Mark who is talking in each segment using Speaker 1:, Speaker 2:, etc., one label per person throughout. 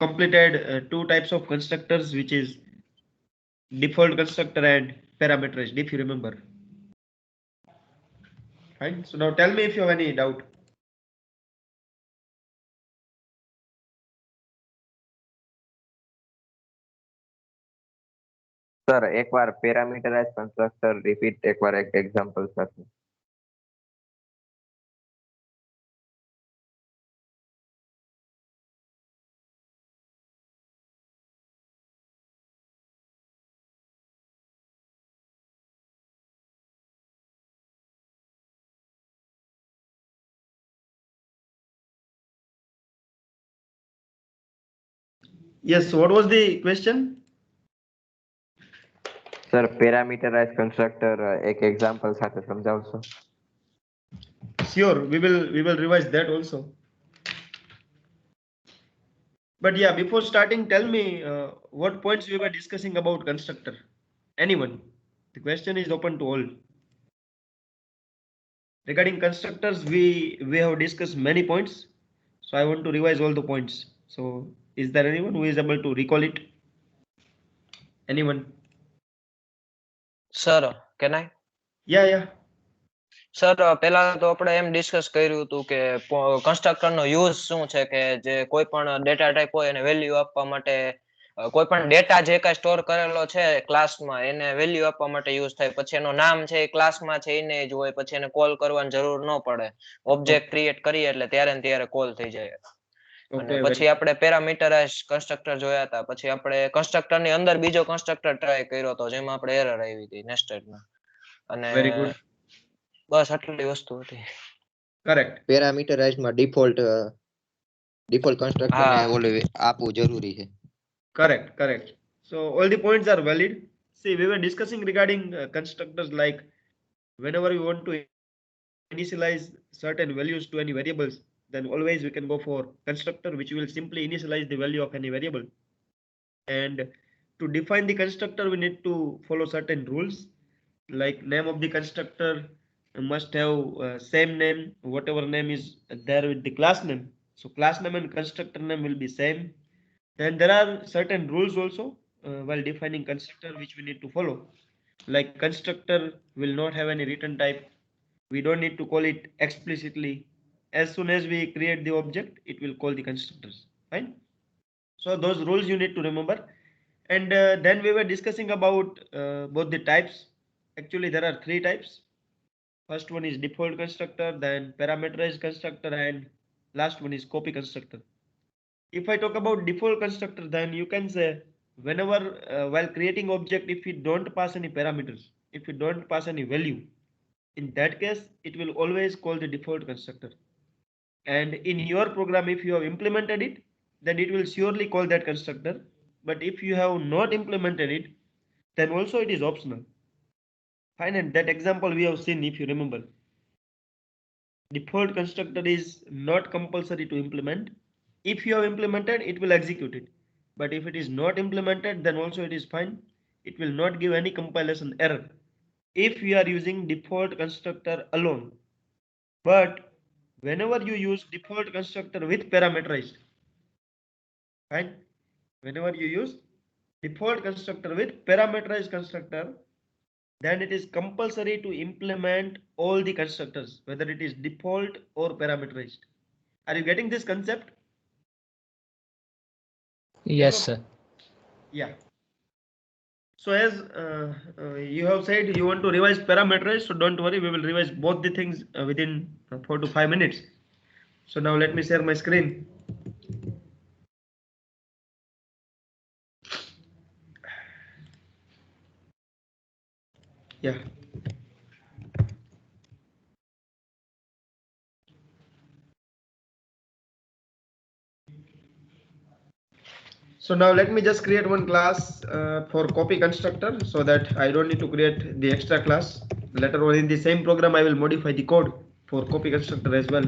Speaker 1: completed two types of constructors, which is default constructor and parameterized, if you remember. Fine. So now tell me if you have any doubt.
Speaker 2: Sir એકવાર parameterise constructor repeat એકવાર એક example સાથે.
Speaker 1: Yes. What was the question?
Speaker 2: Sir parameterise constructor એક example સાથે સમજાવશો?
Speaker 1: Sure. We will revise that also. But yeah, before starting, tell me what points we were discussing about constructor. Anyone? The question is open to all. Regarding constructors, we have discussed many points. So I want to revise all the points. So is there anyone who is able to recall it? Anyone?
Speaker 3: Sir, can I?
Speaker 1: Yeah.
Speaker 3: Sir પહેલા તો આપણે એમ discuss કર્યું હતું કે constructor નો use શું છે કે જે કોઈ પણ ડેટા ટાઈપ હોય એને વેલ્યુ આપવા માટે કોઈ પણ ડેટા જે કાંઈ સ્ટોર કરેલો છે ક્લાસમાં એને વેલ્યુ આપવા માટે યુઝ થાય. પછી એનું નામ છે એ ક્લાસમાં છે એને જ હોય, પછી એને કોલ કરવાની જરૂર ન પડે. ઓબ્જેક્ટ ક્રિએટ કરીએ એટલે ત્યારે ને ત્યારે કોલ થઈ જાય. અને પછી આપણે પેરામીટરાઇઝ કન્સ્ટ્રક્ટર જોયા હતા. પછી આપણે કન્સ્ટ્રક્ટર ની અંદર બીજો કન્સ્ટ્રક્ટર ટ્રાય કર્યો હતો જેમાં આપણે એરર આવી હતી નેસ્ટેડમાં. અને
Speaker 1: Very good.
Speaker 3: બસ આટલી વસ્તુ હતી.
Speaker 1: Correct.
Speaker 4: પેરામીટરાઇઝ માં ડિફોલ્ટ કન્સ્ટ્રક્ટર ને ઓલું આપવું જરૂરી છે.
Speaker 1: Correct. So all the points are valid. See, we were discussing regarding constructors, like whenever we want to initialize certain values to any variables, then always we can go for constructor, which will simply initialize the value of any variable. And to define the constructor, we need to follow certain rules, like name of the constructor must have same name, whatever name is there with the class name. So class name and constructor name will be same. Then there are certain rules also while defining constructor, which we need to follow. Like constructor will not have any return type. We don't need to call it explicitly. As soon as we create the object, it will call the constructors. Fine. So those rules you need to remember. And then we were discussing about both the types. Actually, there are three types. First one is default constructor, then parameterized constructor, and last one is copy constructor. If I talk about default constructor, then you can say whenever while creating object, if we don't pass any parameters, if we don't pass any value, in that case it will always call the default constructor. And in your program, if you have implemented it, then it will surely call that constructor. But if you have not implemented it, then also it is optional. Fine. And that example we have seen, if you remember, default constructor is not compulsory to implement. If you have implemented, it will execute it. But if it is not implemented, then also it is fine. It will not give any compilation error if you are using default constructor alone. But whenever you use default constructor with parameterized, fine, whenever you use default constructor with parameterized constructor, then it is compulsory to implement all the constructors, whether it is default or parameterized. Are you getting this concept?
Speaker 5: Yes, sir.
Speaker 1: Yeah. So as you have said you want to revise parameterized, so don't worry, we will revise both the things within 4 to 5 minutes. So now let me share my screen. Yeah. So now let me just create one class for copy constructor, so that I don't need to create the extra class. Later on in the same program, I will modify the code for copy constructor as well.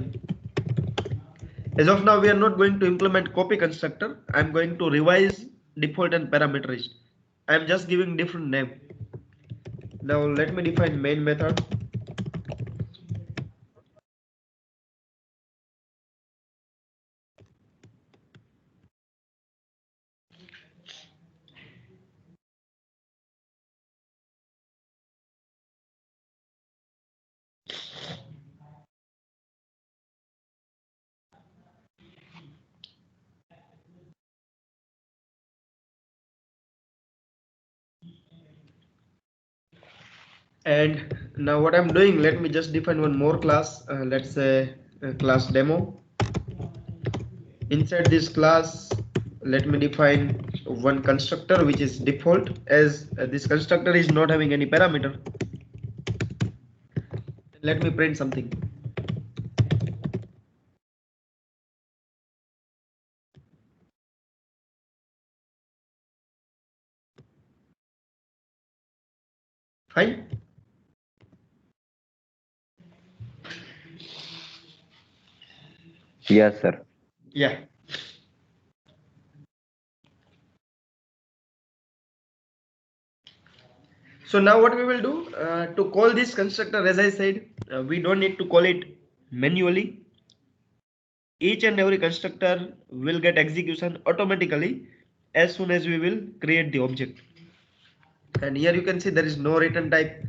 Speaker 1: As of now, we are not going to implement copy constructor. I'm going to revise default and parameterized. I'm just giving different name. Now let me define main method. And now what I'm doing, let me just define one more class. Let's say class demo. Inside this class, let me define one constructor which is default, as this constructor is not having any parameter. Let me print something. Fine.
Speaker 2: Yes, sir.
Speaker 1: Yeah. So now what we will do, to call this constructor, as I said, we don't need to call it manually. Each and every constructor will get execution automatically as soon as we will create the object. And here you can see there is no return type,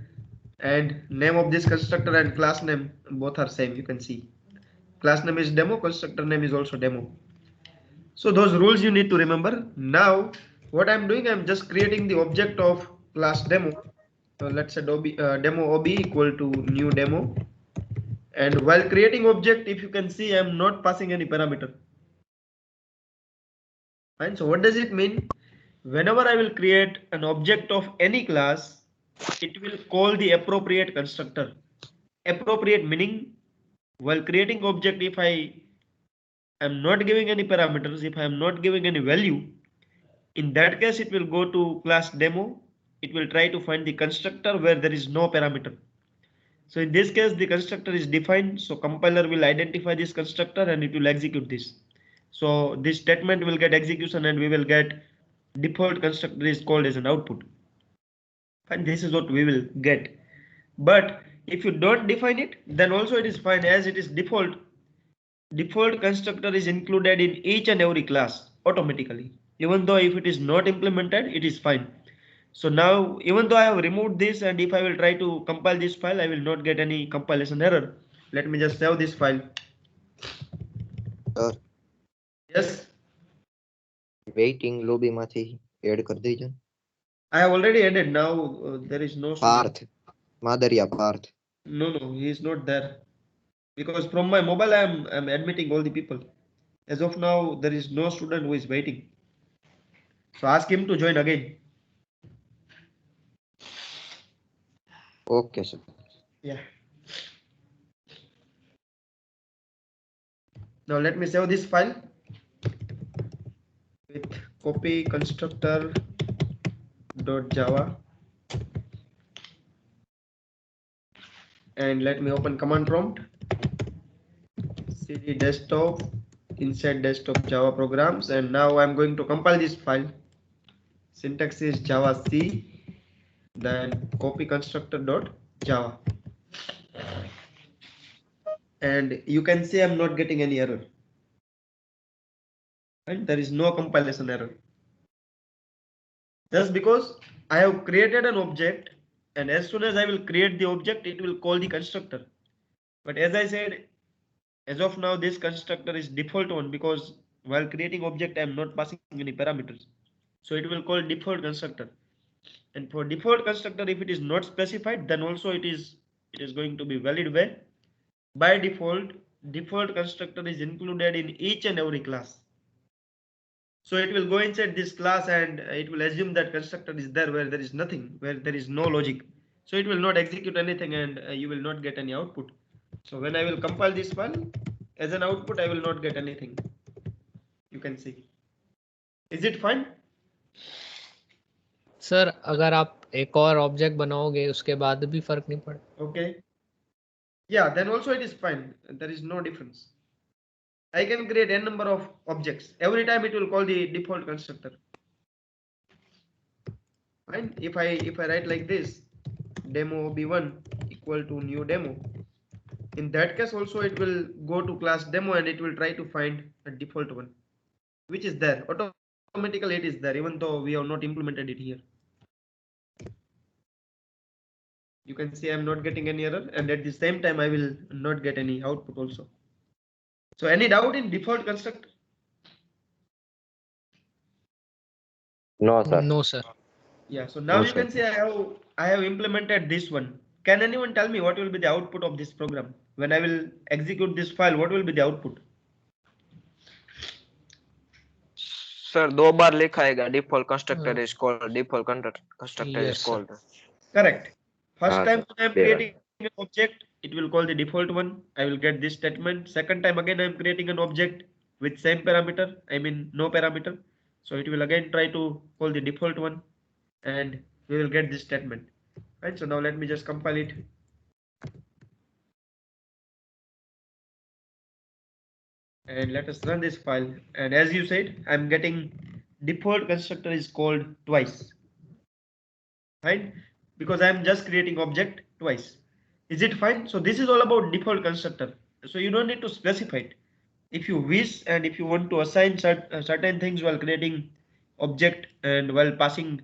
Speaker 1: and name of this constructor and class name both are same. You can see class name is demo, constructor name is also demo. So those rules you need to remember. Now what I'm doing, I'm just creating the object of class demo. Let's say demo ob equal to new demo. And while creating object, if you can see, I'm not passing any parameter. Fine. So what does it mean? Whenever I will create an object of any class, it will call the appropriate constructor. Appropriate meaning, while creating object, if I am not giving any parameters, if I am not giving any value, in that case it will go to class demo. It will try to find the constructor where there is no parameter. So in this case the constructor is defined, so compiler will identify this constructor and it will execute this. So this statement will get execution and we will get default constructor is called as an output. And this is what we will get. But if you don't define it, then also it is fine, as it is default. Default constructor is included in each and every class automatically. Even though if it is not implemented, it is fine. So now, even though I have removed this, and if I will try to compile this file, I will not get any compilation error. Let me just save this file.
Speaker 4: Sir
Speaker 1: Yes,
Speaker 4: waiting lobby માંથી add કરી દેજો.
Speaker 1: I have already added. Now there is no student.
Speaker 4: Parth Madariya Parth.
Speaker 1: No, he is not there, because from my mobile I'm admitting all the people. As of now, there is no student who is waiting. So ask him to join again.
Speaker 4: Okay sir.
Speaker 1: Yeah. Now let me save this file with copy constructor.java, and let me open command prompt. cd desktop, inside desktop Java programs, and now I'm going to compile this file. Syntax is Java C, then copy constructor.java, and you can see I'm not getting any error, and there is no compilation error, just because I have created an object, and as soon as I will create the object, it will call the constructor. But as I said, as of now this constructor is default one, because while creating object I am not passing any parameters, so it will call default constructor. And for default constructor, if it is not specified, then also it is going to be valid way. By default constructor is included in each and every class. So it will go inside this class and it will assume that constructor is there where there is nothing, where there is no logic. So it will not execute anything, and you will not get any output. So when I will compile this file as an output, I will not get anything. You can see. Is it fine?
Speaker 5: Sir अगर आप एक और object बनाओगे उसके बाद भी फर्क नहीं पड़े.
Speaker 1: Okay. Yeah, then also it is fine. There is no difference. I can create n number of objects. Every time it will call the default constructor. Fine. If I write like this, demo ob1 equal to new demo, in that case also it will go to class demo and it will try to find a default one, which is there automatically. It is there even though we have not implemented it here. You can see I'm not getting any error, and at the same time I will not get any output also. So any doubt in default constructor?
Speaker 2: No, sir.
Speaker 5: No sir.
Speaker 1: Yeah, so now
Speaker 4: No,
Speaker 1: you
Speaker 4: sir.
Speaker 1: can see I have implemented this one. Can anyone tell me what will be the output of this program? When I will execute this file, what will be the output?
Speaker 3: Sir 2 बार लिखा आएगा default constructor is called, default constructor is
Speaker 5: Yes, sir.
Speaker 3: Called.
Speaker 1: Correct. First
Speaker 2: Ah,
Speaker 1: time when I am
Speaker 2: there.
Speaker 1: creating an object, it will call the default one. I will get this statement. Second time again I am creating an object with same parameter, I mean no parameter. So it will again try to call the default one and we will get this statement. Right, so now let me just compile it. And let us run this file. And as you said, I'm getting default constructor is called twice, right? Because I'm just creating object twice. Is it fine? So this is all about default constructor. So you don't need to specify it. If you wish and if you want to assign certain things while creating object and while passing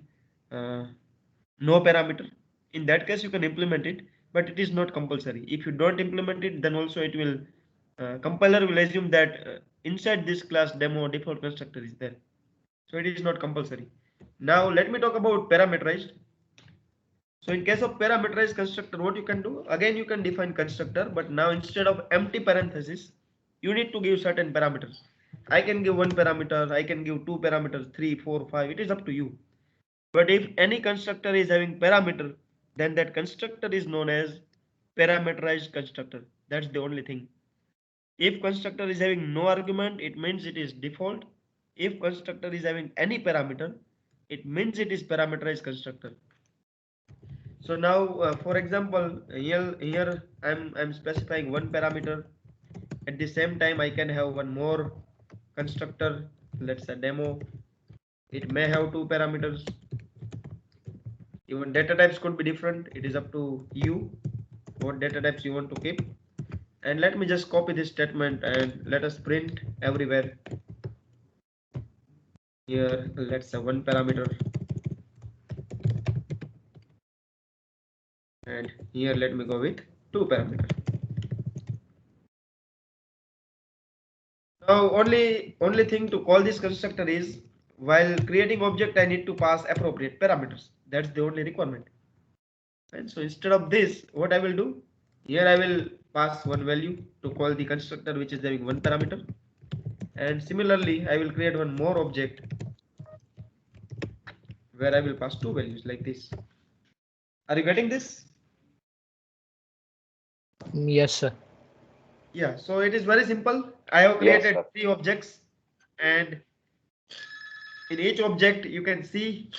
Speaker 1: no parameter, in that case you can implement it, but it is not compulsory. If you don't implement it, then also it will compiler will assume that inside this class demo default constructor is there. So it is not compulsory. Now let me talk about parameterized. So in case of parameterized constructor, what you can do, again you can define constructor, but now instead of empty parenthesis, you need to give certain parameters. I can give 1 parameter, I can give 2 parameters, 3, 4, 5, it is up to you. But if any constructor is having parameter, then that constructor is known as parameterized constructor. That's the only thing. If constructor is having no argument, it means it is default. If constructor is having any parameter, it means it is parameterized constructor. So now, for example, here I'm specifying 1 parameter. At the same time, I can have one more constructor. Let's say demo. It may have 2 parameters. Even data types could be different. It is up to you what data types you want to keep. And let me just copy this statement and let us print everywhere. Here, let's say 1 parameter. And here, let me go with 2 parameter. Now, only thing to call this constructor is while creating object, I need to pass appropriate parameters. That's the only requirement. And so instead of this, what I will do here, I will pass one value to call the constructor which is having 1 parameter. And similarly, I will create one more object where I will pass 2 values like this. Are you getting this?
Speaker 5: Yes, sir.
Speaker 1: Yeah, so it is very simple. I have created 3 objects, and in each object you can see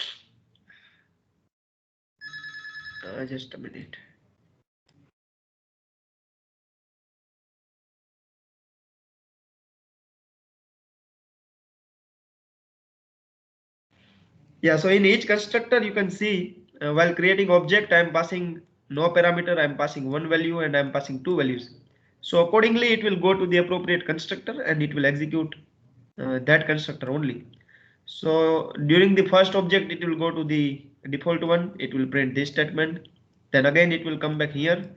Speaker 1: just a minute. Yeah, so in each constructor you can see while creating object, I am passing no parameter, I am passing 1 value and I am passing 2 values. So accordingly it will go to the appropriate constructor and it will execute that constructor only. So during the first object it will go to the default one, it will print this statement, then again it will come back here.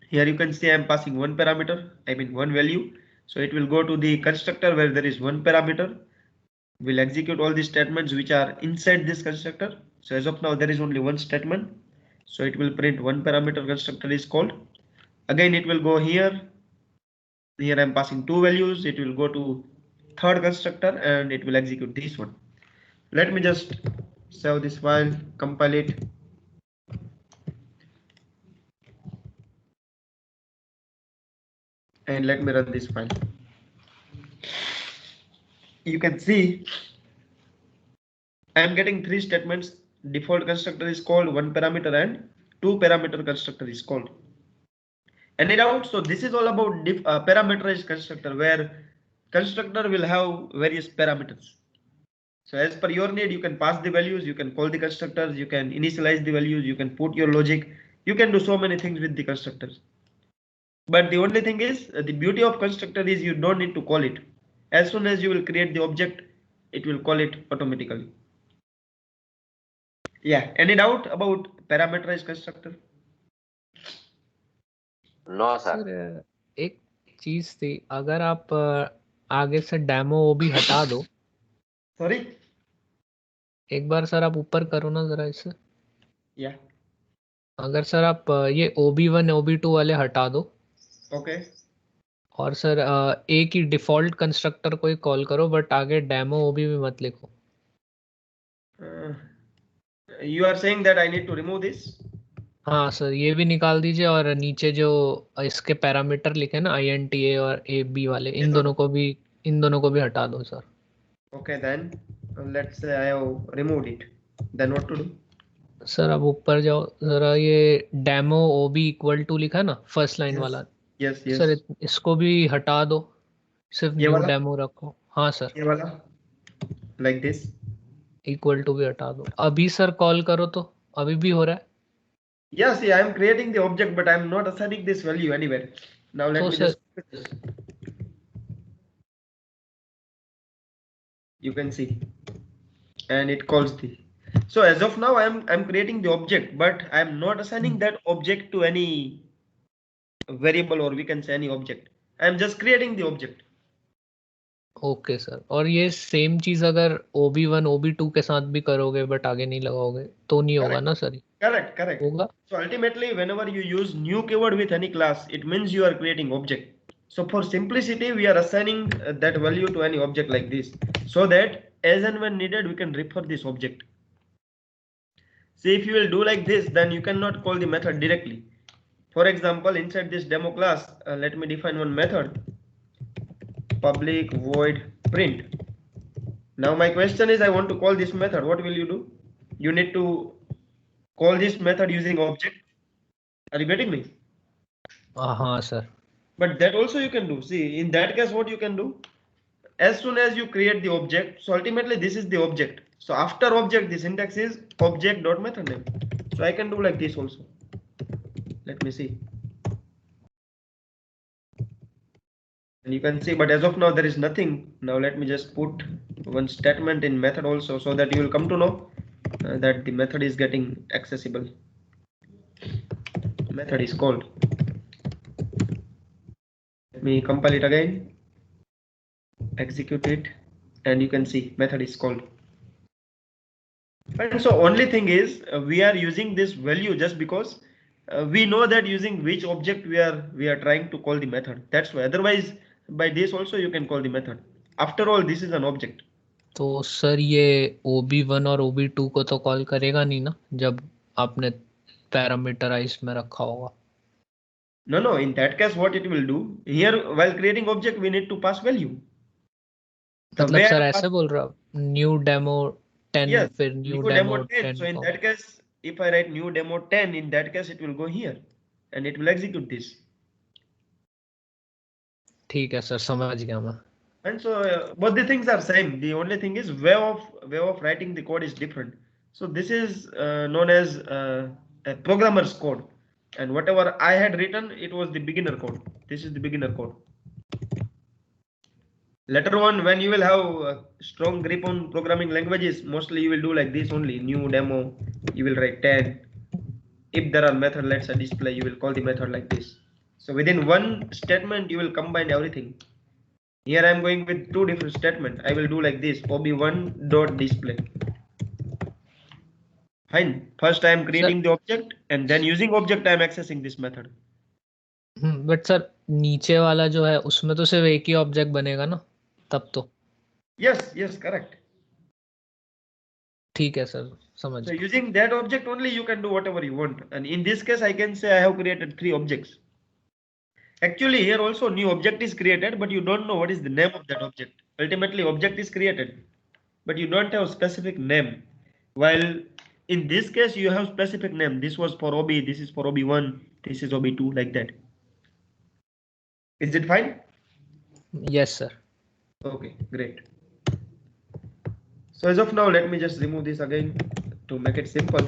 Speaker 1: Here you can see I am passing 1 parameter, I mean 1 value. So it will go to the constructor where there is 1 parameter. We'll execute all the statements which are inside this constructor. So as of now there is only one statement, so it will print 1 parameter constructor is called. Again it will go here. Here I'm passing 2 values. It will go to third constructor and it will execute this one. Let me just save this file, compile it. And let me run this file. You can see I am getting 3 statements. Default constructor is called, 1 parameter and 2 parameter constructor is called. Any doubt? So this is all about parameterized constructor where constructor will have various parameters. So as per your need, you can pass the values, you can call the constructors, you can initialize the values, you can put your logic, you can do so many things with the constructors. But the only thing is the beauty of constructor is you don't need to call it. As soon as you will create the object, it will call it automatically. Yeah, any doubt about parameterized constructor?
Speaker 2: No sir.
Speaker 5: Sir एक चीज थी, अगर आप आगे से demo वो भी हटा दो,
Speaker 1: Sorry?
Speaker 5: एक बार सर आप ऊपर करो ना जरा इसे.
Speaker 1: Yeah.
Speaker 5: अगर सर आप ये OB1 OB2 वाले हटा दो
Speaker 1: Okay.
Speaker 5: और सर एक ही डिफॉल्ट कंस्ट्रक्टर को ही कॉल करो, बट आगे डेमो OB भी मत लिखो।
Speaker 1: Uh, you are saying that I need to remove this?
Speaker 5: हाँ सर, ये भी निकाल दीजिए और नीचे जो इसके पैरामीटर लिखे ना INTA और AB वाले,
Speaker 1: ये
Speaker 5: इन दोनों को भी हटा दो sir.
Speaker 1: Okay, then let's say I have removed it. Then what to do?
Speaker 5: Sir अब ऊपर जाओ जरा, ये डेमो OB इक्वल टू लिखा है ना फर्स्ट लाइन
Speaker 1: Yes.
Speaker 5: वाला,
Speaker 1: Yes, yes.
Speaker 5: सर इसको भी हटा दो, सिर्फ
Speaker 1: ये
Speaker 5: न्यू
Speaker 1: वाला?
Speaker 5: डेमो रखो। हाँ सर,
Speaker 1: ये वाला? Like this?
Speaker 5: इक्वल टू भी हटा दो। अभी सर कॉल करो तो अभी भी हो रहा है।
Speaker 1: Yeah, see, I am creating the object, but I am not assigning this value anywhere. Now let
Speaker 5: So,
Speaker 1: me
Speaker 5: sir-
Speaker 1: just. You can see, and it calls the. So as of now, I'm creating the object, but I am not assigning that object to any variable, or we can say any object. I am just creating the object.
Speaker 5: Okay sir, और ये same चीज अगर OB1 OB2 के साथ भी करोगे but आगे नहीं लगाओगे तो नहीं होगा ना सर?
Speaker 1: Correct, correct.
Speaker 5: होगा।
Speaker 1: So ultimately, whenever you use new keyword with any class, it means you are creating object. So for simplicity, we are assigning that value to any object like this, so that as and when needed, we can refer this object. See, if you will do like this, then you cannot call the method directly. For example, inside this demo class, let me define one method, public void print. Now my question is, I want to call this method. What will you do? You need to call this method using object. Are you getting me?
Speaker 5: हाँ sir.
Speaker 1: But that also you can do. See, in that case, what you can do, as soon as you create the object, so ultimately this is the object. So after object, the syntax is object dot method name. So I can do like this also. Let me see. And you can see, but as of now, there is nothing. Now let me just put one statement in method also, so that you will come to know that the method is getting accessible. Method is called. Let me compile it again, execute it, and you can see method is called. And so only thing is we are using this value just because we know that using which object we are trying to call the method. That's why. Otherwise, by this also you can call the method. After all, this is an object.
Speaker 5: तो sir ये OB1 और OB2 को तो call करेगा नहीं ना जब आपने पैरामीटराइज में रखा होगा?
Speaker 1: No, no. In that case, what it will do here, while creating object, we need to pass value. The
Speaker 5: मतलब
Speaker 1: way
Speaker 5: सर
Speaker 1: I
Speaker 5: ऐसे बोल रहा हूँ, न्यू डेमो 10
Speaker 1: Yes,
Speaker 5: फिर new
Speaker 1: new
Speaker 5: demo
Speaker 1: demo 10.
Speaker 5: 10
Speaker 1: So in
Speaker 5: को।
Speaker 1: that case, if I write new demo 10, in that case, it will go here and it will execute this.
Speaker 5: ठीक है sir, समझ गया मैं।
Speaker 1: And so both the things are same. The only thing is way of writing the code is different. So this is known as a programmer's code, and whatever I had written, it was the beginner code. This is the beginner code. Later on, when you will have a strong grip on programming languages, mostly you will do like this only. New demo, you will write 10. If there are method, let's say display, you will call the method like this. So within one statement, you will combine everything. Here I am going with two different statements. I will do like this, ob1 dot display. Fine. First I am creating the object, and then using object I am accessing this method.
Speaker 5: But sir नीचे वाला जो है उसमें तो सिर्फ एक ही object बनेगा ना तब तो?
Speaker 1: Yes, yes, correct.
Speaker 5: ठीक है सर, समझ
Speaker 1: So
Speaker 5: गया।
Speaker 1: using that object only you can do whatever you want. And in this case, I can say I have created 3 objects. Actually, here also new object is created, but you don't know what is the name of that object. Ultimately, object is created, but you don't have specific name. While in this case, you have specific name. This was for OB, this is for OB1, this is OB2, like that. Is it fine?
Speaker 5: Yes sir.
Speaker 1: Okay, great. So as of now, let me just remove this again to make it simple.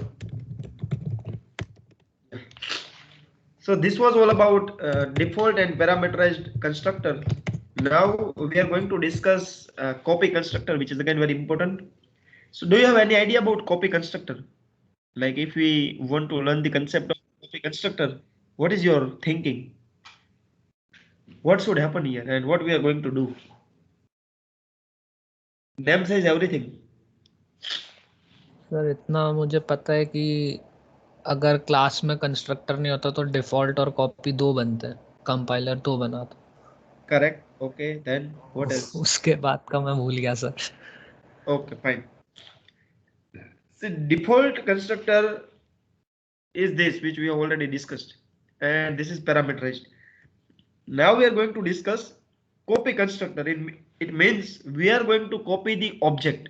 Speaker 1: So this was all about default and parameterized constructor. Now we are going to discuss copy constructor, which is again very important. So do you have any idea about copy constructor? Like if we want to learn the concept of copy constructor, what is your thinking? What should happen here and what we are going to do? Name says everything.
Speaker 5: Sir इतना मुझे पता है कि अगर class में constructor नहीं होता तो डिफॉल्ट और कॉपी दो बनते हैं, कंपाइलर दो बनाता।
Speaker 1: Correct. Okay, then what else?
Speaker 5: उसके बाद का मैं भूल गया sir.
Speaker 1: Okay, fine. So default constructor is this, which we have already discussed, and this is parameterized. Now we are going to discuss copy constructor. It means we are going to copy the object.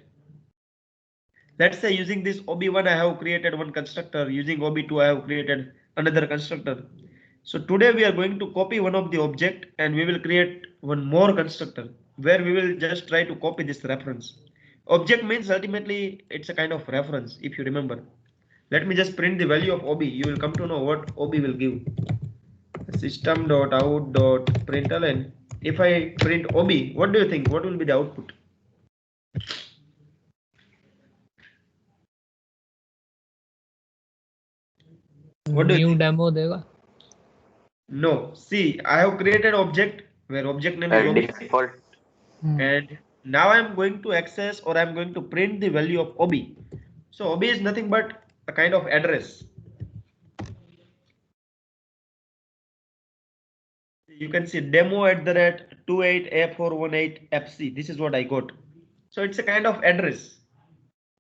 Speaker 1: Let's say using this OB1 I have created one constructor, using OB2 I have created another constructor. So today we are going to copy one of the object and we will create one more constructor where we will just try to copy this reference. Object means ultimately it's a kind of reference, if you remember. Let me just print the value of OB. You will come to know what OB will give. System.out.println. If I print OB, what do you think? What will be the output? What do you
Speaker 5: new
Speaker 1: think?
Speaker 5: Demo देगा।
Speaker 1: No. See, I have created object where object name is OB.
Speaker 2: Default.
Speaker 1: And now I'm going to access or I'm going to print the value of OB. So OB is nothing but a kind of address. You can see demo@28A418FC. This is what I got. So it's a kind of address.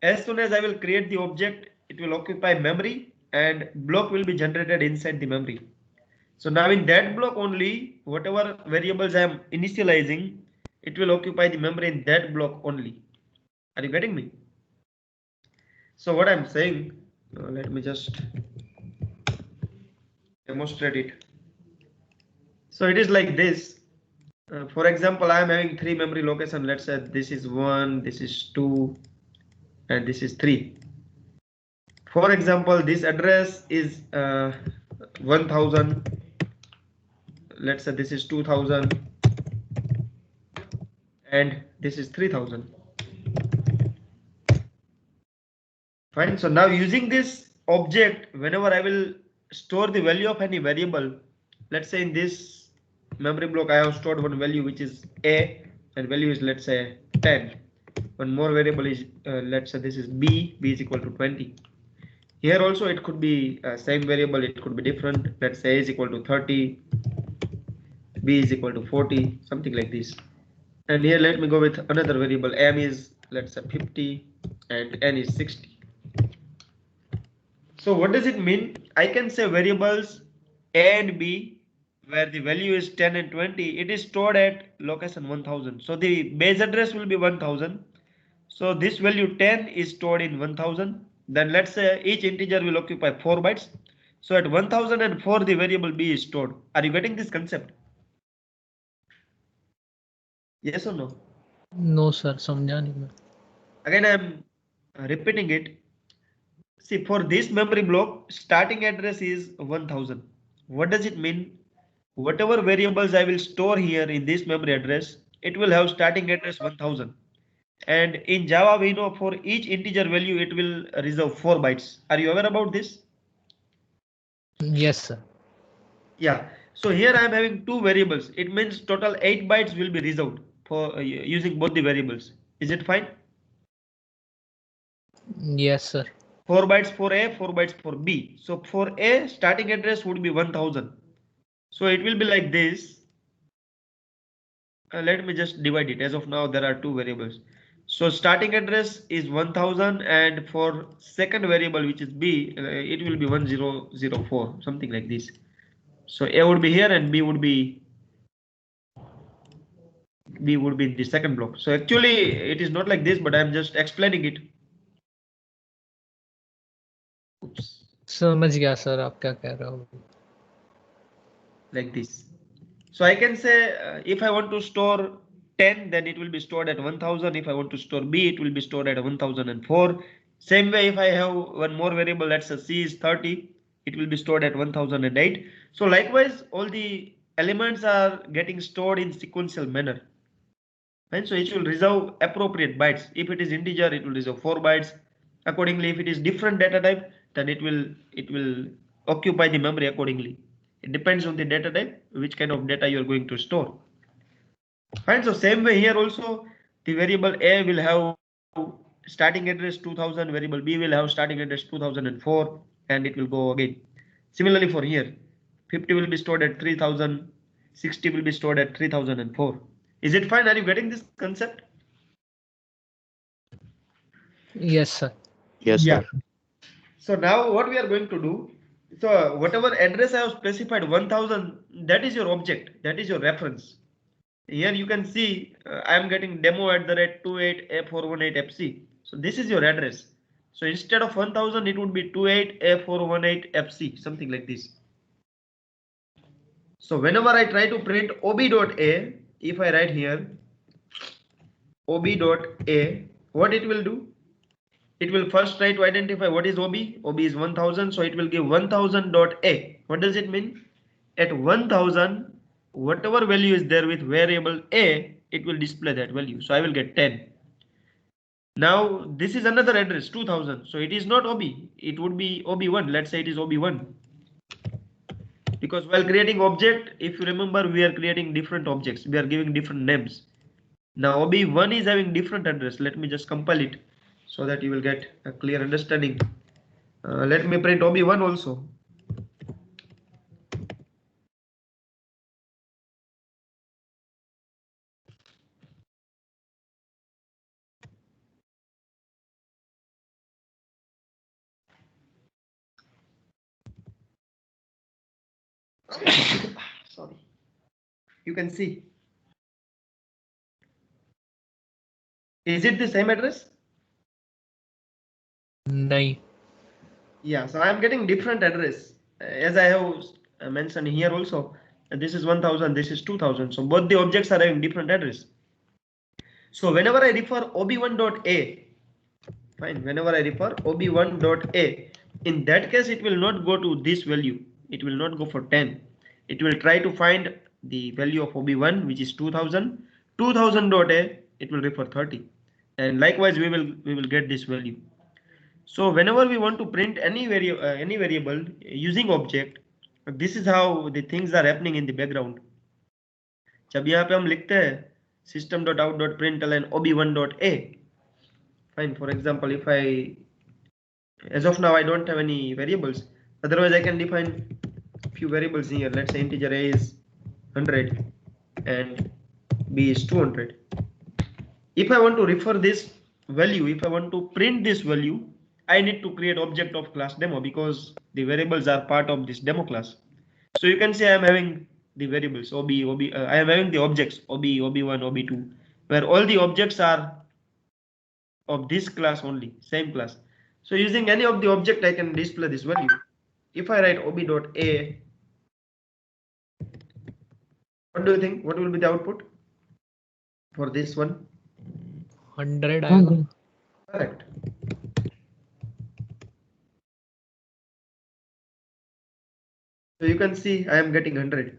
Speaker 1: As soon as I will create the object, it will occupy memory and block will be generated inside the memory. So now in that block only, whatever variables I am initializing, it will occupy the memory in that block only. Are you getting me? So what I'm saying, let me just demonstrate it. So it is like this. For example, I am having three memory location. Let's say this is 1, this is 2, and this is 3. For example, this address is 1000. Let's say this is 2000, and this is 3000. Fine. So now using this object, whenever I will store the value of any variable, let's say in this memory block I have stored one value which is a, and value is let's say 10. One more variable is let's say this is b is equal to 20. Here also it could be same variable, it could be different. Let's say a is equal to 30, b is equal to 40, something like this. And here let me go with another variable. M is let's say 50 and n is 60. So what does it mean? I can say variables a and b where the value is 10 and 20, it is stored at location 1000. So the base address will be 1000. So this value 10 is stored in 1000. Then let's say each integer will occupy 4 bytes. So at 1004 the variable b is stored. Are you getting this concept? Yes or no?
Speaker 5: No sir, समझा नहीं मैं।
Speaker 1: Again I am repeating it. See, for this memory block, starting address is 1000. What does it mean? Whatever variables I will store here in this memory address, it will have starting address 1000. And in Java, we know for each integer value, it will reserve 4 bytes. Are you aware about this?
Speaker 5: Yes sir.
Speaker 1: Yeah. So here I am having two variables. It means total 8 bytes will be reserved for using both the variables. Is it fine?
Speaker 5: Yes sir.
Speaker 1: 4 bytes for A, 4 bytes for B. So for A, starting address would be 1000. So it will be like this. Let me just divide it. As of now, there are two variables. So starting address is 1000, and for second variable, which is B, it will be 1004, something like this. So A would be here and B would be in the second block. So actually it is not like this, but I'm just explaining it. Oops.
Speaker 5: समझ गया sir आप क्या कह रहे हो।
Speaker 1: Like this. So I can say if I want to store 10, then it will be stored at 1000. If I want to store B, it will be stored at 1004. Same way, if I have one more variable, let's say C is 30, it will be stored at 1008. So likewise, all the elements are getting stored in sequential manner. And so it will reserve appropriate bytes. If it is integer, it will reserve 4 bytes. Accordingly, if it is different data type, then it will occupy the memory accordingly. It depends on the data type, which kind of data you are going to store. Fine. So same way here also, the variable A will have starting address 2000, variable B will have starting address 2004, and it will go again. Similarly for here, 50 will be stored at 3000, 60 will be stored at 3004. Is it fine? Are you getting this concept?
Speaker 5: Yes, sir.
Speaker 4: Yes,
Speaker 1: Yeah.
Speaker 4: sir.
Speaker 1: So now what we are going to do, so whatever address I have specified 1000, that is your object, that is your reference. Here you can see I am getting demo@28A418FC. So this is your address. So instead of 1000, it would be 28A418FC, something like this. So whenever I try to print ob.a, if I write here ob.a, what it will do? It will first try to identify what is ob. Ob is 1000, so it will give 1000.a. What does it mean? At 1000, whatever value is there with variable a, it will display that value. So I will get 10. Now this is another address 2000, so it is not ob, it would be ob1. Let's say it is ob1, because while creating object, if you remember, we are creating different objects, we are giving different names. Now ob1 is having different address. Let me just compile it so that you will get a clear understanding. Let me print ob1 also. Sorry, you can see, is it the same address?
Speaker 5: Nahi.
Speaker 1: Yeah, so I am getting different address as I have mentioned here also. This is 1000, this is 2000, so both the objects are having different address. So whenever I refer ob1.a, fine, whenever I refer ob1.a, in that case it will not go to this value, it will not go for 10, it will try to find the value of ob1, which is 2000. 2000.a, it will refer 30, and likewise we will get this value. So whenever we want to print any variable using object, this is how the things are happening in the background. जब यहाँ पे हम लिखते हैं system.out.println ob1.a, fine, for example, if I, as of now I don't have any variables, otherwise I can define few variables here. Let's say integer a is 100 and b is 200. If I want to refer this value, if I want to print this value, I need to create object of class demo, because the variables are part of this demo class. So you can say I am having the variables ob, I am having the objects ob, ob1, ob2, where all the objects are of this class only, same class. So using any of the object, I can display this value. If I write ob.a, what do you think? What will be the output for this one?
Speaker 5: 100 आएगा.
Speaker 1: Correct. So you can see I am getting 100.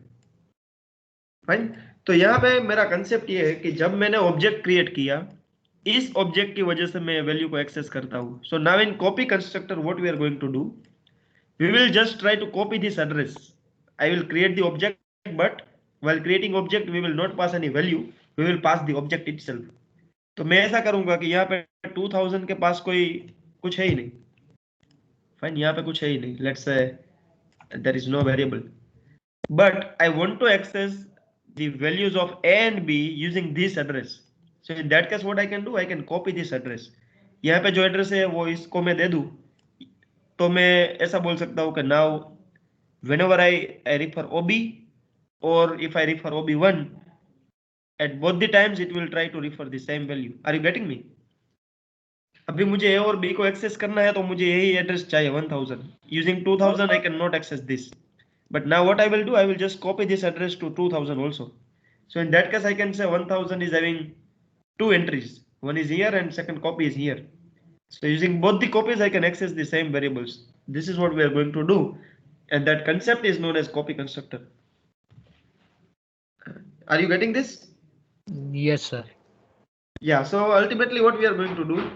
Speaker 1: Fine. तो यहाँ पे मेरा concept ये है कि जब मैंने ऑब्जेक्ट क्रिएट किया, इस ऑब्जेक्ट की वजह से मैं वैल्यू को एक्सेस करता हूँ. So now in copy constructor what we are going to do, we will just try to copy this address. I will create the object, but while creating object we will not pass any value, we will pass the object itself. तो मैं ऐसा करूंगा कि यहाँ पे 2000 के पास कोई कुछ है ही नहीं. फाइन, यहाँ पे कुछ है ही नहीं. Let's say there is no variable, but I want to access the values of a and b using this address. So in that case what I can do, I can copy this address. यहाँ पे जो address है वो इसको मैं दे दूं, तो मैं ऐसा बोल सकता हूँ कि now whenever I refer ob, or if I refer ob1, at both the times it will try to refer the same value. Are you getting me? अभी मुझे a और b को एक्सेस करना है, तो मुझे यही एड्रेस चाहिए 1000. Using 2000 I cannot access this. But now what I will do, I will just copy this address to 2000 also. So in that case I can say 1000 is having two entries. One is here and second copy is here. So using both the copies I can access the same variables. This is what we are going to do, and that concept is known as copy constructor. Are you getting this?
Speaker 5: Yes, sir.
Speaker 1: Yeah, so ultimately what we are going to do,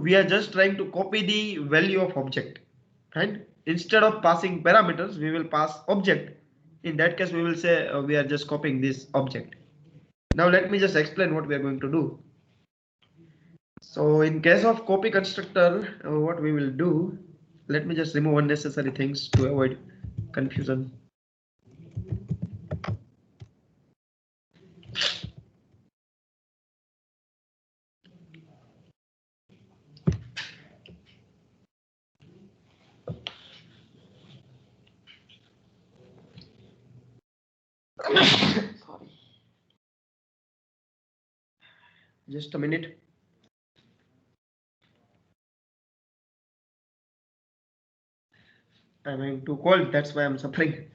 Speaker 1: we are just trying to copy the value of object, right? Instead of passing parameters, we will pass object. In that case, we will say we are just copying this object. Now let me just explain what we are going to do. So in case of copy constructor, what we will do, let me just remove unnecessary things to avoid confusion. Sorry. Just a minute. I'm having too cold, that's why I'm suffering.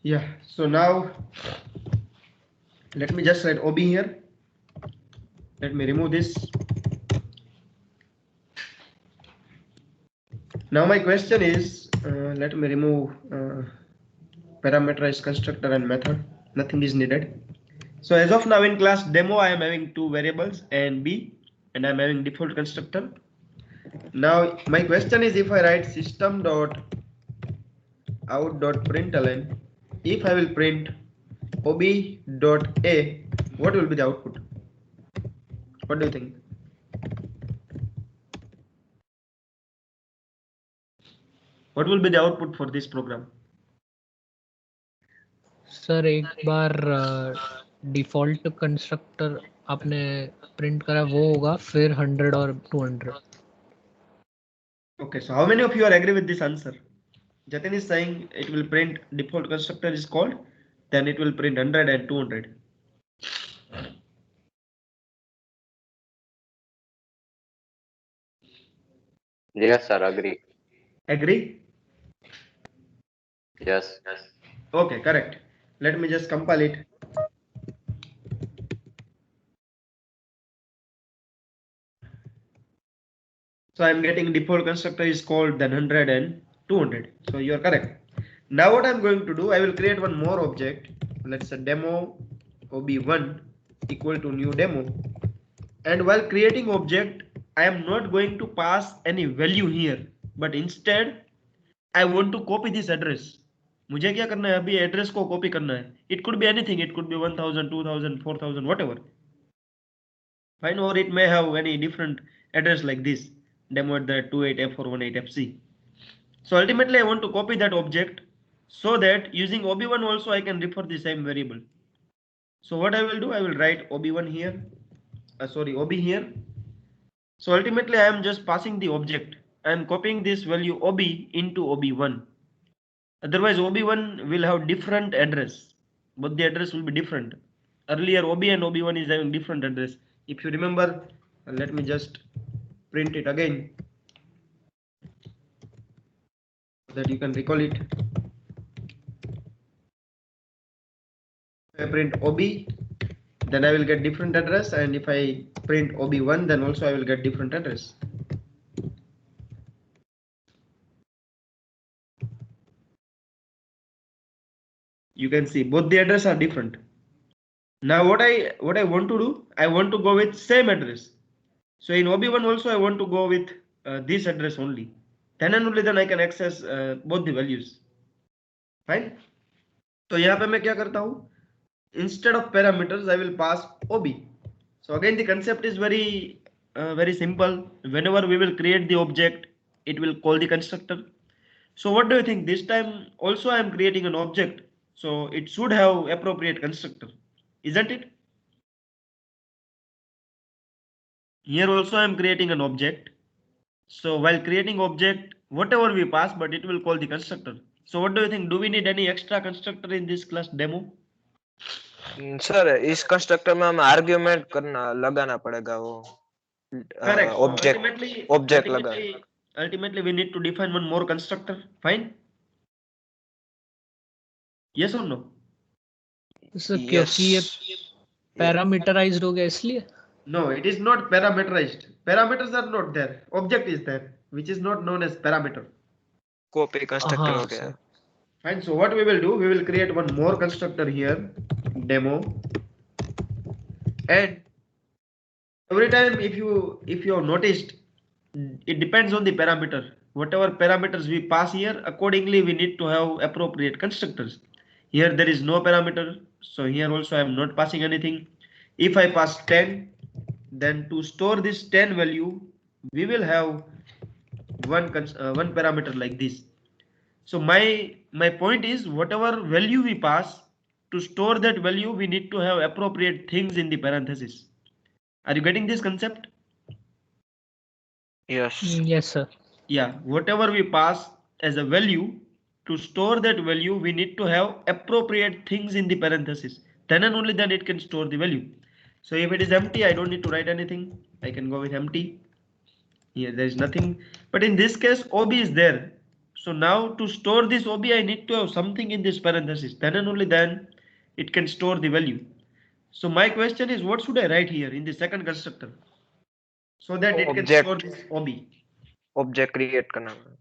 Speaker 1: Yeah, so now let me just write OB here. Let me remove this. Now my question is, let me remove parameterized constructor and method. Nothing is needed. So as of now in class demo, I am having two variables A and B, and I'm having default constructor. Now my question is, if I write system dot out dot println, if I will print ob dot a, what will be the output? What do you think? What will be the output for this program?
Speaker 5: Sir एक बार default constructor आपने print करा वो होगा, फिर 100 और 200.
Speaker 1: Okay, so how many of you are agree with this answer? Jatin is saying it will print default constructor is called, then it will print 100 and 200.
Speaker 2: Yes, sir. Agree.
Speaker 1: Agree?
Speaker 2: Yes.
Speaker 1: Okay, correct. Let me just compile it. So I'm getting default constructor is called then 100 and 200. So you are correct. Now what I'm going to do, I will create one more object. Let's say demo ob1 equal to new demo. And while creating object, I am not going to pass any value here, but instead I want to copy this address. मुझे क्या करना है, अभी address को copy करना है. It could be anything. It could be 1000, 2000, 4000, whatever. Fine, or it may have any different address like this, demo at the 28F418FC. So ultimately I want to copy that object so that using ob1 also I can refer the same variable. So what I will do, I will write ob1 here, ob here. So ultimately I am just passing the object. I am copying this value ob into ob1. Otherwise ob1 will have different address, but the address will be different. Earlier ob and ob1 is having different address. If you remember, let me just print it again so that you can recall it. If I print ob, then I will get different address, and if I print ob1, then also I will get different address. You can see both the address are different. Now what I want to do, I want to go with same address. So in ob1 also I want to go with this address only. Then and only then I can access both the values. Fine. So यहाँ पे मैं क्या करता हूँ? Instead of parameters, I will pass ob. So again the concept is very simple. Whenever we will create the object, it will call the constructor. So what do you think? This time also I am creating an object, so it should have appropriate constructor, isn't it? Here also I am creating an object. So while creating object, whatever we pass, but it will call the constructor. So what do you think? Do we need any extra constructor in this class demo?
Speaker 3: Sir इस constructor में हमें argument करना लगाना पड़ेगा वो
Speaker 1: Correct.
Speaker 3: Object लगाना.
Speaker 1: Ultimately we need to define one more constructor. Fine. Yes or no?
Speaker 5: Sir क्योंकि ये पैरामीटराइज्ड हो गया इसलिए.
Speaker 1: No, it is not parameterized. Parameters are not there. Object is there, which is not known as parameter.
Speaker 3: Copy constructor हो गया.
Speaker 1: Fine. So what we will do, we will create one more constructor here, demo And every time if you have noticed, it depends on the parameter. Whatever parameters we pass here, accordingly we need to have appropriate constructors. Here there is no parameter, so here also I am not passing anything. If I pass 10, then to store this 10 value we will have one parameter like this. So my point is, whatever value we pass, to store that value we need to have appropriate things in the parenthesis. Are you getting this concept?
Speaker 3: Yes.
Speaker 5: Yes, sir.
Speaker 1: Yeah, whatever we pass as a value, to store that value we need to have appropriate things in the parenthesis. Then and only then it can store the value. So if it is empty, I don't need to write anything. I can go with empty. Here there is nothing, but in this case OB is there. So now to store this OB, I need to have something in this parenthesis. Then and only then it can store the value. So my question is, what should I write here in the second constructor so that it can store
Speaker 3: Object.
Speaker 1: this OB?
Speaker 3: Object create करना है.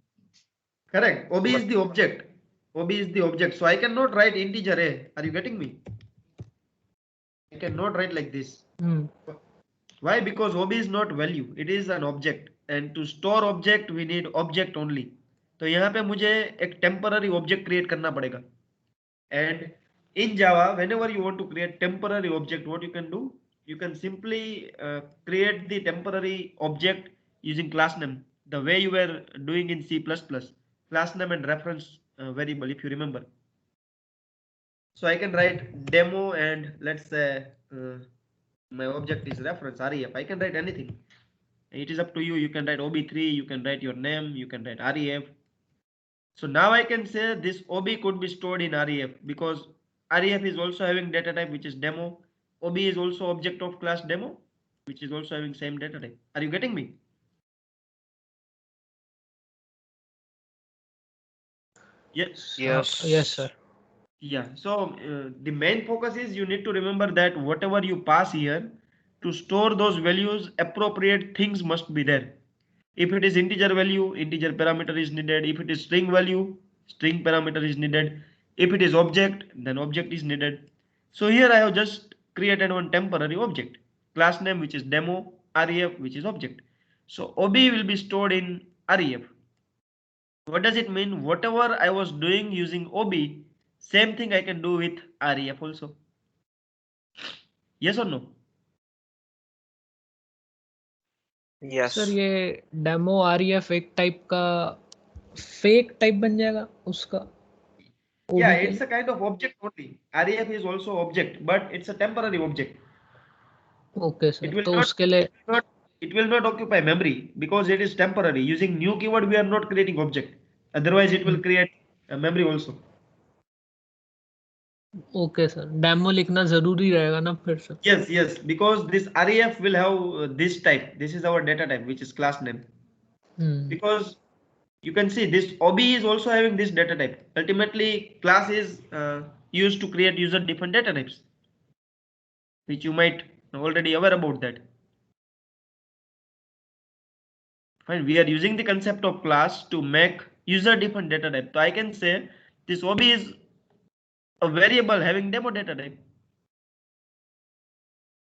Speaker 1: Correct. OB is the object. OB is the object. So I cannot write integer a. Are you getting me? I cannot write like this. Why? Because OB is not value. It is an object. And to store object, we need object only. तो यहाँ पे मुझे एक temporary object create करना पड़ेगा. And in Java, whenever you want to create temporary object, what you can do? You can simply create the temporary object using class name, the way you were doing in C++. Class name and reference variable, if you remember. So I can write demo and let's say my object is reference ref. I can write anything. It is up to you. You can write OB3, you can write your name, you can write ref. So now I can say this OB could be stored in ref because ref is also having data type which is demo. OB is also object of class demo, which is also having same data type. Are you getting me? Yes.
Speaker 3: Yes.
Speaker 5: Yes, sir.
Speaker 1: Yeah. So the main focus is you need to remember that whatever you pass here, to store those values, appropriate things must be there. If it is integer value, integer parameter is needed. If it is string value, string parameter is needed. If it is object, then object is needed. So here I have just created one temporary object, class name which is demo, ref which is object. So OB will be stored in ref. What does it mean? Whatever I was doing using OB, same thing I can do with ref also. Yes or no?
Speaker 3: Yes.
Speaker 5: Sir ये demo आरईएफ एक type का fake type बन जाएगा उसका.
Speaker 1: Yeah, it's a kind of object only. ref is also object, but it's a temporary object.
Speaker 5: Okay
Speaker 1: It
Speaker 5: sir.
Speaker 1: will
Speaker 5: तो
Speaker 1: not,
Speaker 5: उसके लिए
Speaker 1: it will not occupy memory because it is temporary. Using new keyword, we are not creating object. Otherwise, it will create a memory also.
Speaker 5: Okay sir. Demo लिखना जरूरी रहेगा ना फिर sir.
Speaker 1: Yes, yes, because this ref will have this type. This is our data type, which is class name. Because you can see this OB is also having this data type. Ultimately, class is used to create user different data types, which you might already aware about that. Fine, we are using the concept of class to make user different data type. So I can say this OB is a variable having demo data type.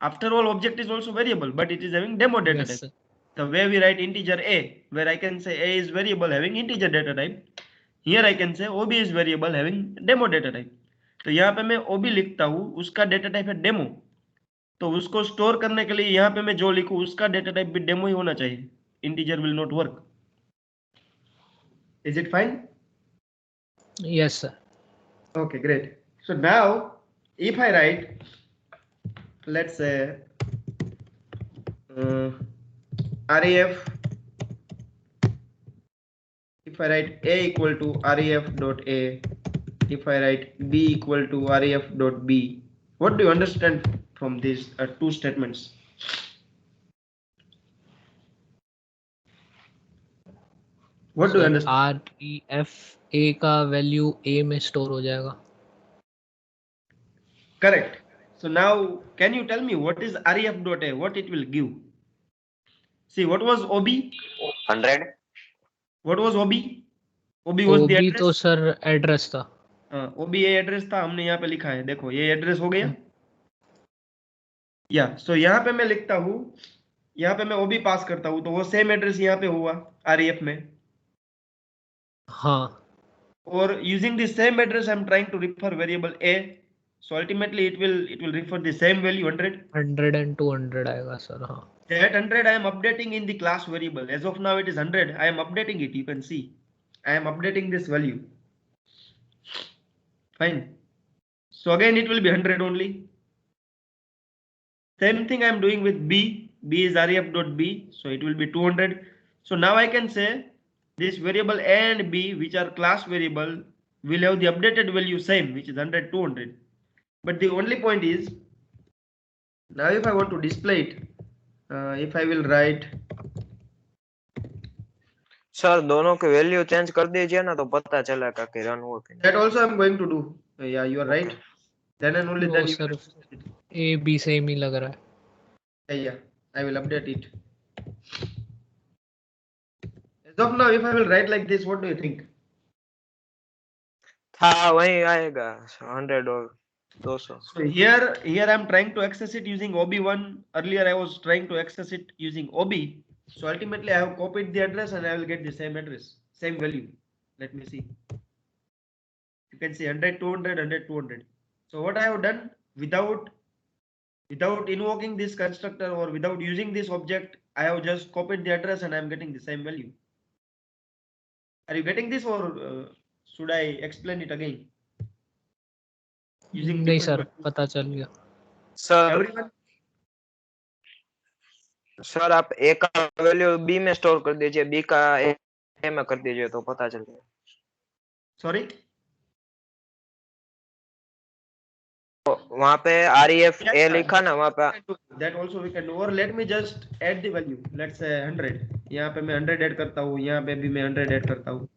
Speaker 1: After all, object is also variable, but it is having demo data
Speaker 5: Yes,
Speaker 1: type.
Speaker 5: sir.
Speaker 1: The way we write integer a, where I can say a is variable having integer data type. Here I can say OB is variable having demo data type. तो यहाँ पे मैं OB लिखता हूँ, उसका data type है demo. तो उसको स्टोर करने के लिए यहाँ पे मैं जो लिखूँ उसका data type भी demo ही होना चाहिए. Integer will not work. Is it fine?
Speaker 5: Yes, sir.
Speaker 1: Okay, great. So now if I write, let's say ref, if I write a equal to ref dot a, if I write b equal to ref dot b, what do you understand from these two statements? What do you understand?
Speaker 5: REF A का value A में store हो जाएगा.
Speaker 1: Correct. So now can you tell me what is ref dot a, what it will give? See, what was OB?
Speaker 2: 100.
Speaker 1: What was OB? OB was the
Speaker 5: OB
Speaker 1: address.
Speaker 5: तो sir address था.
Speaker 1: OB ये address था, हमने यहाँ पे लिखा है, देखो ये एड्रेस हो गया. या सो यहाँ पे मैं लिखता हूँ, यहाँ पे मैं ओबी पास करता हूँ, तो वो सेम एड्रेस यहाँ पे हुआ आरईएफ में,
Speaker 5: हाँ
Speaker 1: और using the same address I am trying to refer variable a, so ultimately it will refer the same value 100.
Speaker 5: 100 and 200 आएगा सर। हाँ
Speaker 1: That 100 I am updating in the class variable. As of now it is 100. I am updating it. You can see I am updating this value. Fine. So again it will be 100 only. Same thing I am doing with B. B is ref.b, so it will be 200. So now I can say this variable A and B, which are class variable, will have the updated value same, which is 100, 200. But the only point is, now if I want to display it, if I will write,
Speaker 3: sir दोनों की value change कर दीजिए ना, तो पता चलेगा कि run हुआ कि नहीं।
Speaker 1: that also I'm going to do. Yeah, you are right. Then and only
Speaker 5: वो
Speaker 1: then you
Speaker 5: sir
Speaker 1: can access it.
Speaker 5: A B same ही लग रहा है।
Speaker 1: Yeah, I will update it. As of now, if I will write like this, what do you think?
Speaker 3: हाँ वही आएगा 100 और 200।
Speaker 1: So here I'm trying to access it using OB1. Earlier I was trying to access it using OB. So ultimately I have copied the address and I will get the same address, same value. Let me see. You can see 100, 200, 100, 200. So what I have done, without invoking this constructor or without using this object, I have just copied the address and I am getting the same value. Are you getting this, or should I explain it again? Using
Speaker 5: नहीं
Speaker 1: different
Speaker 5: sir
Speaker 1: values?
Speaker 5: पता चल गया।
Speaker 3: Sir
Speaker 1: Everyone?
Speaker 3: Sir आप ए का value B में store कर दीजिए, B का ए में कर दीजिए, तो पता चल जाएगा।
Speaker 1: Sorry?
Speaker 3: वहाँ पे REF
Speaker 1: Yeah,
Speaker 3: ए
Speaker 1: yeah,
Speaker 3: लिखा ना, वहाँ पे
Speaker 1: that also we can do. Or let me just add the value. Let's say 100. यहाँ पे मैं 100 ऐड करता हूँ, यहाँ पे भी मैं 100 ऐड करता हूँ.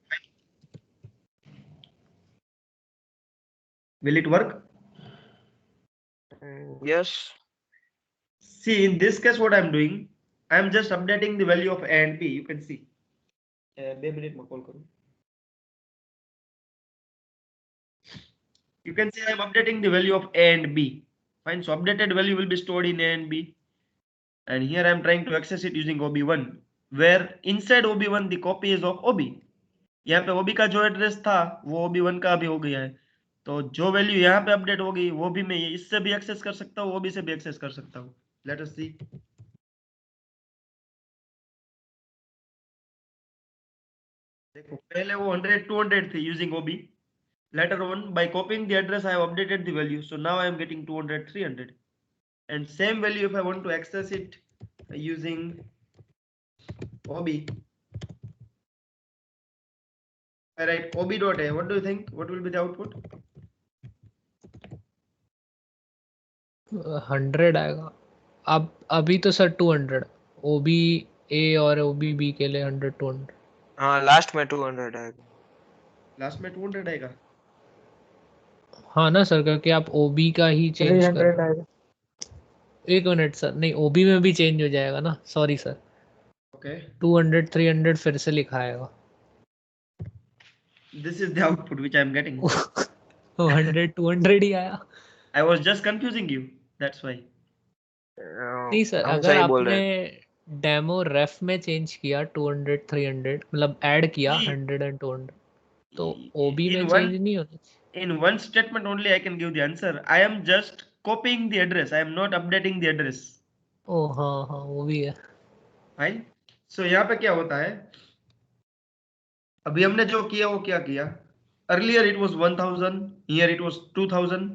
Speaker 1: Will it work?
Speaker 3: Yes.
Speaker 1: See, in this case, what I'm doing, I'm just updating the value of A and B. You can see. 2 minutes में call करूँ. You can see I'm updating the value of A and B. Fine. So updated value will be stored in A and B. And here I'm trying to access it using OB1, where inside OB1 the copy is of OB. यहाँ पे OB का जो address था वो OB1 का भी हो गया है, तो जो वैल्यू यहाँ पे अपडेट होगी वो भी मैं इससे भी एक्सेस कर सकता हूँ, OB से भी एक्सेस कर सकता हूँ. लेट अस सी. देखो पहले वो 100 200 थी using OB. Later on, by copying the address, I have updated the value. So now I am getting 200, 300. And same value, if I want to access it using OB, I write OB.A. What do you think? What will be the output?
Speaker 5: 100 आएगा। अब अभी तो sir 200 ओबी ए और ओबी B के लिए 100 200।
Speaker 3: हाँ last में 200 आएगा।
Speaker 1: लास्ट में 200 आएगा।
Speaker 5: हाँ ना सर, क्योंकि आप ओबी का ही चेंज कर। एक मिनट सर, नहीं ओबी में भी चेंज हो जाएगा ना, सॉरी सर।
Speaker 1: ओके
Speaker 5: 200 300 फिर से लिखा आएगा।
Speaker 1: This is the output which I am getting.
Speaker 5: 100 200 ही आया।
Speaker 1: I was just confusing you, that's why.
Speaker 5: नहीं सर,
Speaker 3: हम
Speaker 5: अगर
Speaker 3: सही बोल
Speaker 5: आपने
Speaker 3: रहे हैं।
Speaker 5: डेमो रेफ में चेंज किया 200 300, मतलब ऐड किया 100 एंड 200, तो ओबी में चेंज नहीं होना चाहिए।
Speaker 1: In one statement only I can give the answer. I am just copying the address. I am not updating the address.
Speaker 5: ओ हाँ हाँ वो भी है।
Speaker 1: Fine. So यहाँ पे क्या होता है, अभी हमने जो किया वो क्या किया, earlier it was 1000, here it was 2000,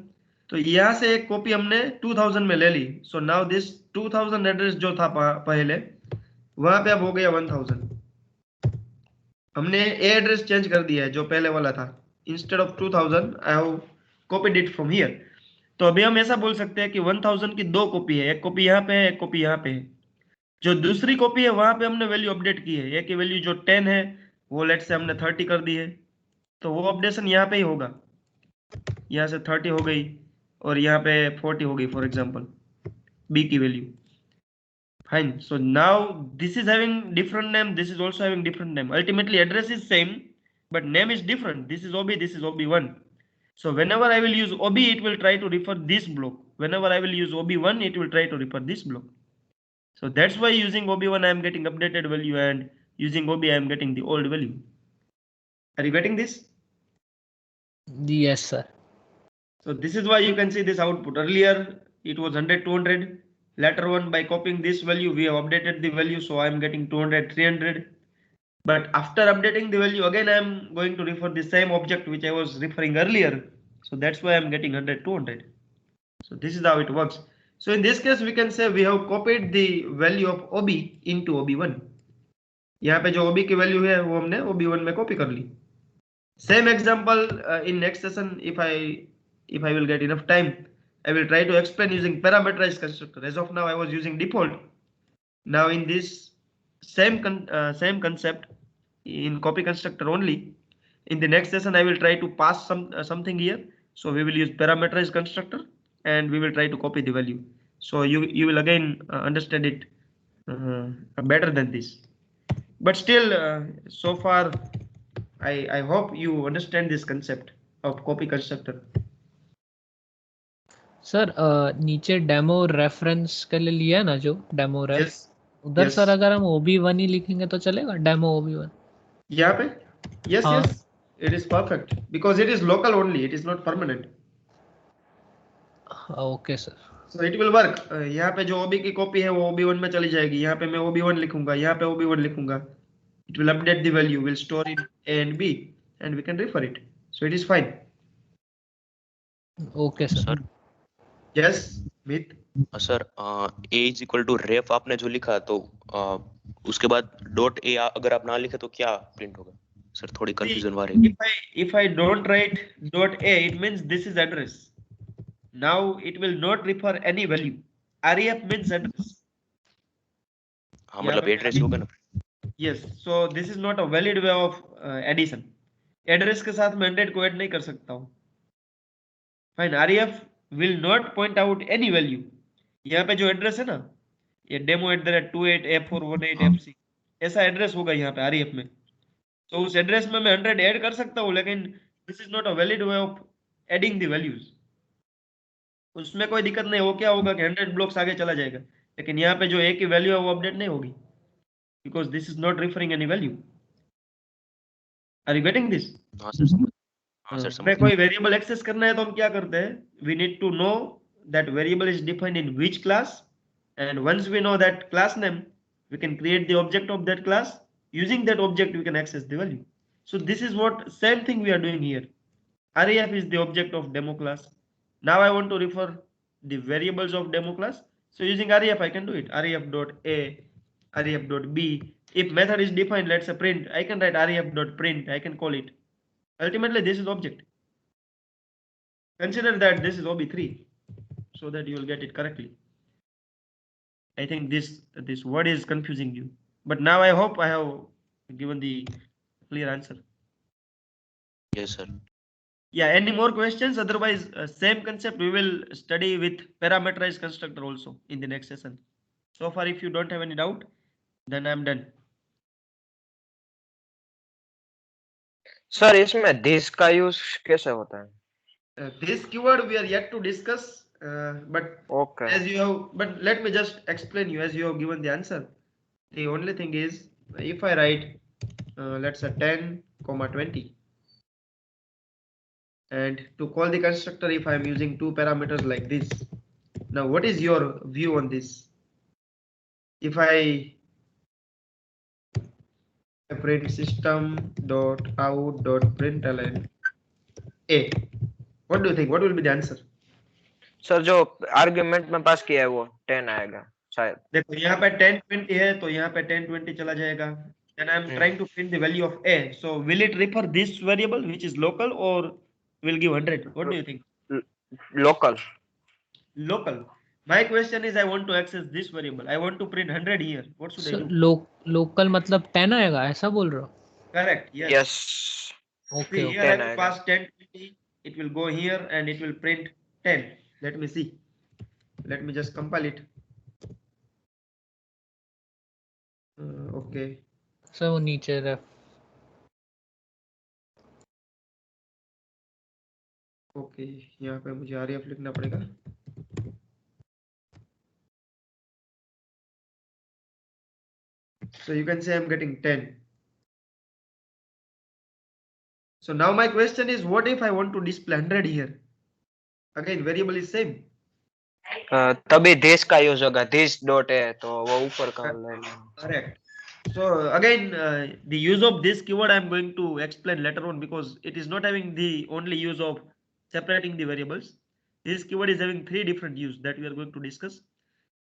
Speaker 1: तो यहाँ से एक कॉपी हमने 2000 में ले ली. So now this 2000 एड्रेस जो था पहले, वहां पे अब हो गया 1000. हमने ए एड्रेस चेंज कर दिया है जो पहले वाला था. Instead of 2000 I have copied it from here. तो अभी हम ऐसा बोल सकते हैं कि 1000 की दो कॉपी है, एक कॉपी यहाँ पे है, एक कॉपी यहाँ पे है. जो दूसरी कॉपी है वहां पे हमने वैल्यू अपडेट की है, एक की वैल्यू जो 10 है वो लेट से हमने 30 कर दी है, तो वो अपडेशन यहाँ पे ही होगा. यहाँ से 30 हो गई और यहाँ पे 40 हो गई फॉर एग्जांपल बी की value. Fine. So now this is having different name, this is also having different name. Ultimately address is same but name is different. This is ob, this is OB1. So whenever I will use OB, it will try to refer this block. Whenever I will use OB1, it will try to refer this block. So that's why using OB1 I am getting updated value, and using OB I am getting the old value. Are you getting this?
Speaker 5: Yes, sir.
Speaker 1: So this is why you can see this output. Earlier it was 100, 200. Later on, by copying this value, we have updated the value. So I am getting 200, 300. But after updating the value, again I am going to refer the same object which I was referring earlier. So that's why I'm getting 100, 200. So this is how it works. So in this case, we can say we have copied the value of OB into OB1. यहाँ पे जो OB की value है वो हमने OB1 में copy कर ली. Same example in next session, if I will get enough time, I will try to explain using parameterized constructor. As of now, I was using default. Now in this same concept in copy constructor only, in the next session I will try to pass something here. So we will use parameterized constructor and we will try to copy the value. So you will again understand it better than this. But still, so far I hope you understand this concept of copy constructor.
Speaker 5: Sir नीचे demo reference के लिए लिया है ना जो demo रेफ,
Speaker 1: Yes.
Speaker 5: उधर
Speaker 1: Yes.
Speaker 5: Sir अगर हम OB1 ही लिखेंगे तो चलेगा, डेमो OB1?
Speaker 1: यहाँ पे yes,
Speaker 5: हाँ.
Speaker 1: yes, it is perfect because it is local only, it is not permanent.
Speaker 5: Okay sir.
Speaker 1: So it will work. यहाँ पे जो OB की कॉपी है वो OB1 में चली जाएगी. यहाँ पे मैं OB1 लिखूंगा, यहाँ पे OB1 लिखूंगा. It will update the value, will store in A and B, and we can refer it. So it is fine.
Speaker 5: Okay sir.
Speaker 6: Sir
Speaker 1: Yes, Meet.
Speaker 6: Sir a is equal to ref आपने जो लिखा तो उसके बाद dot A अगर आप ना लिखे तो क्या प्रिंट होगा सर? थोड़ी कंफ्यूजन आ रही है.
Speaker 1: If I don't write dot A, it means this is address. Now it will not refer any value. REF means address.
Speaker 6: हाँ मतलब एड्रेस होगा ना.
Speaker 1: Yes, so this is not a valid way of addition. Address के साथ मैं 100 को add नहीं कर सकता हूँ. Fine, REF will not point out any value. यहाँ पे जो एड्रेस है ना, ये demo@28F418FC, ऐसा एड्रेस होगा यहाँ पे REF में. तो उस एड्रेस में मैं 100 ऐड कर सकता हूँ, लेकिन this is not a valid way of adding the values. उसमें कोई दिक्कत नहीं. वो क्या होगा कि 100 ब्लॉक्स आगे चला जाएगा, लेकिन यहाँ पे जो A की वैल्यू है वो अपडेट नहीं होगी, because this is not referring any value. Are you getting this?
Speaker 6: हाँ सर समझ. हाँ सर समझ.
Speaker 1: हमें कोई वेरिएबल एक्सेस करना है तो हम क्या करते हैं? We need to know that variable is defined in which class, and once we know that class name, we can create the object of that class. Using that object, we can access the value. So this is what same thing we are doing here. REF is the object of demo class. Now I want to refer the variables of demo class. So using REF, I can do it. REF.A, REF.B. If method is defined, let's say print, I can write REF.print. I can call it. Ultimately, this is object. Consider that this is OB3, so that you will get it correctly. I think this word is confusing you, but now I hope I have given the clear answer.
Speaker 6: Yes sir.
Speaker 1: Yeah, any more questions? Otherwise, same concept we will study with parameterized constructor also in the next session. So far, if you don't have any doubt, then I'm done.
Speaker 3: Sir इसमें this का use कैसे होता है?
Speaker 1: This keyword we are yet to discuss, but
Speaker 3: Okay.
Speaker 1: as you have, but let me just explain you as you have given the answer. The only thing is, if I write, let's say 10, 20, and to call the constructor, if I'm using two parameters like this, now what is your view on this? If I print system.out.println A, what do you think? What will be the answer?
Speaker 3: Sir जो argument में पास किया है वो 10 आएगा शायद.
Speaker 1: देखो यहाँ पे 10, 20 है, तो यहाँ पे 10, 20 चला जाएगा. Then I'm trying to print the value of A. So will it refer this variable which is local, or will give 100? What do you think?
Speaker 3: Local.
Speaker 1: Local. My question is, I want to access this variable. I want to print 100 here. What should I do?
Speaker 5: Local मतलब 10 आएगा, ऐसा बोल रहे हो?
Speaker 1: Correct. Yes.
Speaker 3: Yes.
Speaker 5: Okay.
Speaker 1: See, here I will pass 10, 20. It will go here and it will print 10. Let me see. Let me just compile it. Okay.
Speaker 5: Sir वो नीचे रेफ.
Speaker 1: Okay, यहाँ पे मुझे RF लिखना पड़ेगा. So you can say I'm getting 10. So now my question is, what if I want to display 100 here? Again, variable is same.
Speaker 3: तभी this का use होगा, this dot a, तो वो ऊपर का line.
Speaker 1: Correct. So again, the use of this keyword I'm going to explain later on, because it is not having the only use of separating the variables. This keyword is having 3 different use that we are going to discuss.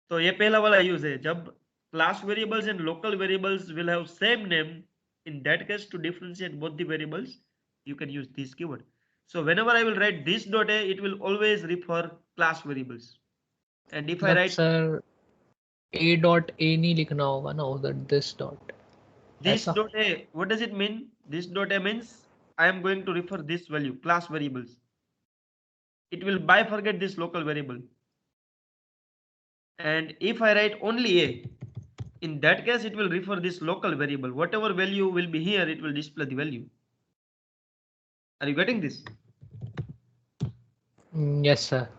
Speaker 1: तो ये पहला वाला use है, जब class variables and local variables will have same name. In that case, to differentiate both the variables, you can use this keyword. So whenever I will write this dot a, it will always refer class variables. And if I write
Speaker 5: sir a dot a नहीं लिखना होगा ना, उधर this dot.
Speaker 1: this
Speaker 5: ऐसा?
Speaker 1: dot a, what does it mean? This dot a means I am going to refer this value, class variables. It will bifurcate this local variable. And if I write only a, in that case it will refer this local variable. Whatever value will be here, it will display the value. Are you getting this?
Speaker 5: Yes sir.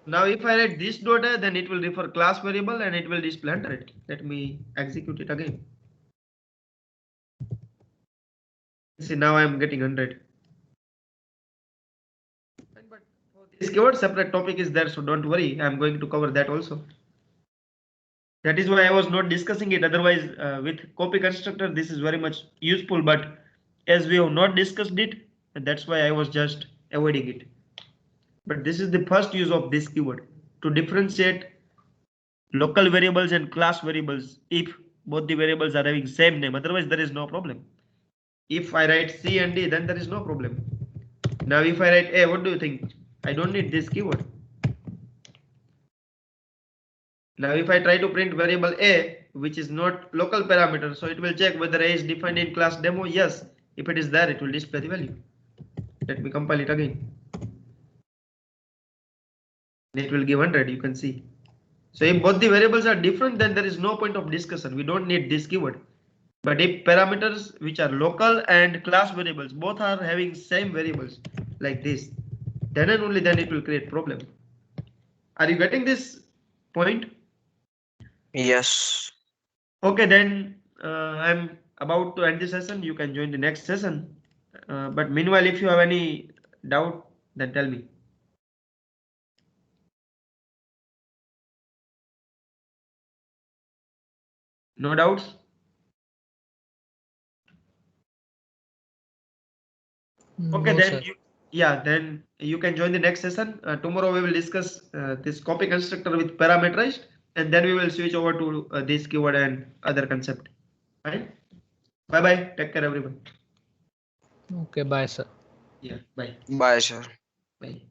Speaker 1: Now if I write this dot a, then it will refer class variable and it will display 100. Let me execute it again. See, now I am getting 100. But for this keyword, separate topic is there, so don't worry, I am going to cover that also. That is why I was not discussing it. Otherwise, with copy constructor, this is very much useful, but as we have not discussed it, that's why I was just avoiding it. But this is the first use of this keyword, to differentiate local variables and class variables if both the variables are having same name. Otherwise, there is no problem. If I write C and D, then there is no problem. Now if I write A, what do you think? I don't need this keyword. Now if I try to print variable A, which is not local parameter, so it will check whether A is defined in class demo. Yes, if it is there, it will display the value. Let me compile it again. It will give 100, you can see. So if both the variables are different, then there is no point of discussion. We don't need this keyword. But if parameters which are local and class variables both are having same variables like this, then and only then it will create problem. Are you getting this point?
Speaker 3: Yes.
Speaker 1: Okay, then I'm about to end the session. You can join the next session. But meanwhile, if you have any doubt, then tell me. No doubts? Okay,
Speaker 5: No,
Speaker 1: then
Speaker 5: sir.
Speaker 1: then you can join the next session. Tomorrow we will discuss this copy constructor with parameterized, and then we will switch over to this keyword and other concept. Right? Bye bye. Take care, everyone.
Speaker 5: Okay, bye sir.
Speaker 1: Yeah. Bye.
Speaker 3: Bye sir.
Speaker 1: Bye.